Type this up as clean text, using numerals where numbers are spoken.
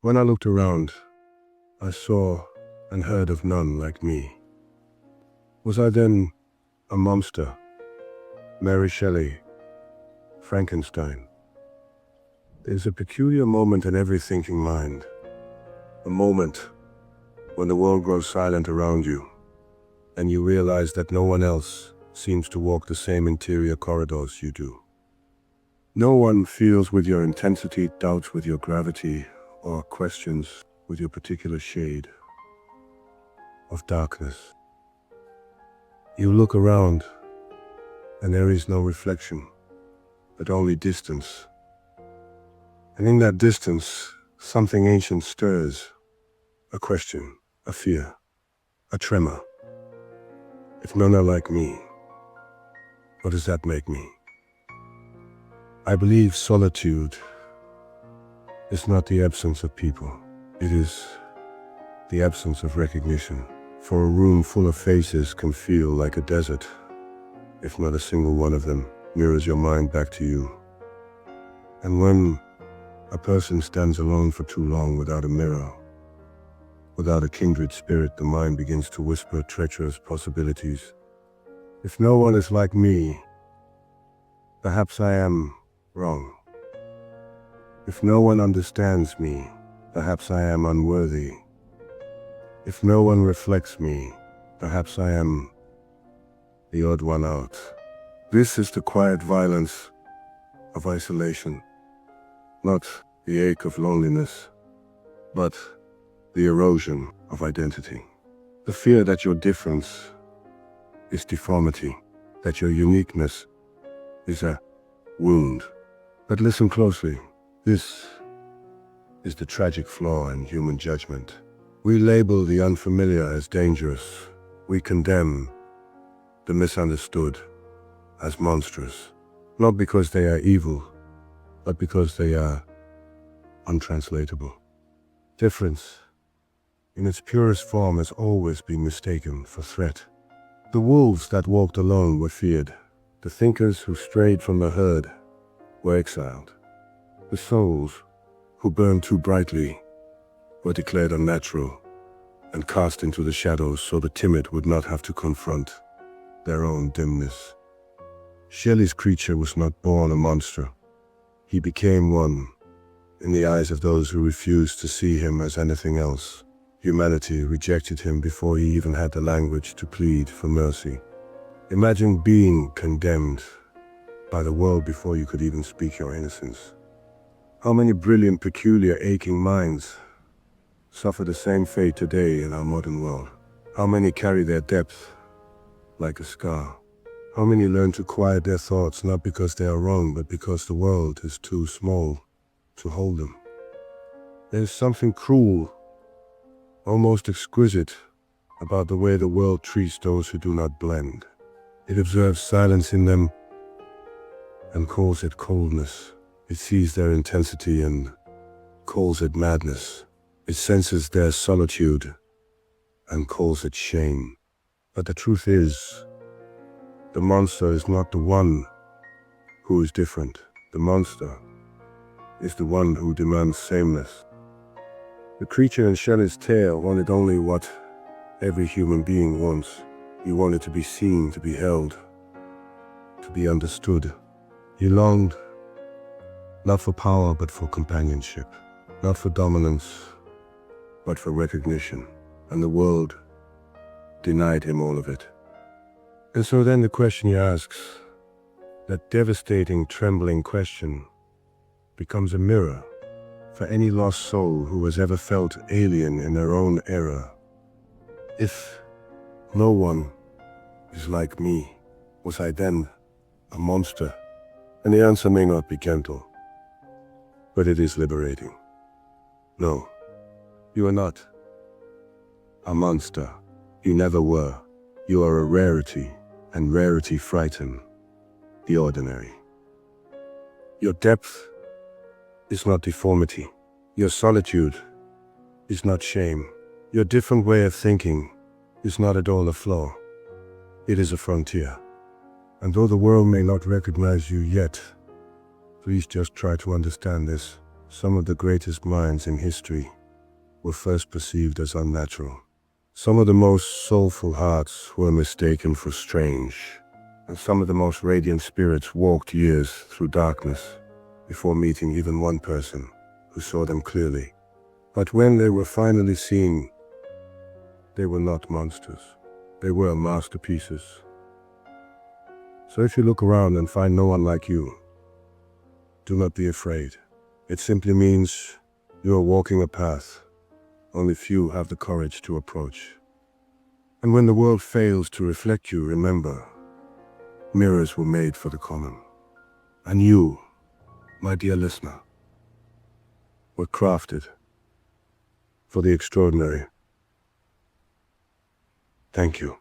When I looked around, I saw and heard of none like me. Was I then a monster? Mary Shelley, Frankenstein. There's a peculiar moment in every thinking mind. A moment when the world grows silent around you, and you realize that no one else seems to walk the same interior corridors you do. No one feels with your intensity, doubts with your gravity, or questions with your particular shade of darkness. You look around, and there is no reflection, but only distance. And in that distance, something ancient stirs, a question, a fear, a tremor. If none are like me, what does that make me? I believe solitude is not the absence of people. It is the absence of recognition. For a room full of faces can feel like a desert, if not a single one of them mirrors your mind back to you. And when a person stands alone for too long without a mirror, without a kindred spirit, the mind begins to whisper treacherous possibilities. If no one is like me, perhaps I am wrong. If no one understands me, perhaps I am unworthy. If no one reflects me, perhaps I am the odd one out. This is the quiet violence of isolation, not the ache of loneliness, but the erosion of identity. The fear that your difference is deformity, that your uniqueness is a wound. But listen closely. This is the tragic flaw in human judgment. We label the unfamiliar as dangerous. We condemn the misunderstood as monstrous, not because they are evil, but because they are untranslatable. Difference, in its purest form, has always been mistaken for threat. The wolves that walked alone were feared. The thinkers who strayed from the herd were exiled. The souls who burned too brightly were declared unnatural and cast into the shadows so the timid would not have to confront their own dimness. Shelley's creature was not born a monster. He became one in the eyes of those who refused to see him as anything else. Humanity rejected him before he even had the language to plead for mercy. Imagine being condemned by the world before you could even speak your innocence. How many brilliant, peculiar, aching minds suffer the same fate today in our modern world? How many carry their depth like a scar? How many learn to quiet their thoughts not because they are wrong, but because the world is too small to hold them? There's something cruel, almost exquisite, about the way the world treats those who do not blend. It observes silence in them and calls it coldness. It sees their intensity and calls it madness. It senses their solitude and calls it shame. But the truth is, the monster is not the one who is different. The monster is the one who demands sameness. The creature in Shelley's tale wanted only what every human being wants. He wanted to be seen, to be held, to be understood. He longed not for power, but for companionship, not for dominance, but for recognition. And the world denied him all of it. And so then the question he asks, that devastating, trembling question, becomes a mirror for any lost soul who has ever felt alien in their own era. If no one is like me, was I then a monster? And the answer may not be gentle, but it is liberating. No, you are not a monster. You never were. You are a rarity, and rarity frighten the ordinary. Your depth is not deformity. Your solitude is not shame. Your different way of thinking is not at all a flaw. It is a frontier. And though the world may not recognize you yet, please just try to understand this. Some of the greatest minds in history were first perceived as unnatural. Some of the most soulful hearts were mistaken for strange, and some of the most radiant spirits walked years through darkness before meeting even one person who saw them clearly. But when they were finally seen, they were not monsters. They were masterpieces. So if you look around and find no one like you, do not be afraid. It simply means you are walking a path only few have the courage to approach. And when the world fails to reflect you, remember, mirrors were made for the common. And you, my dear listener, were crafted for the extraordinary. Thank you.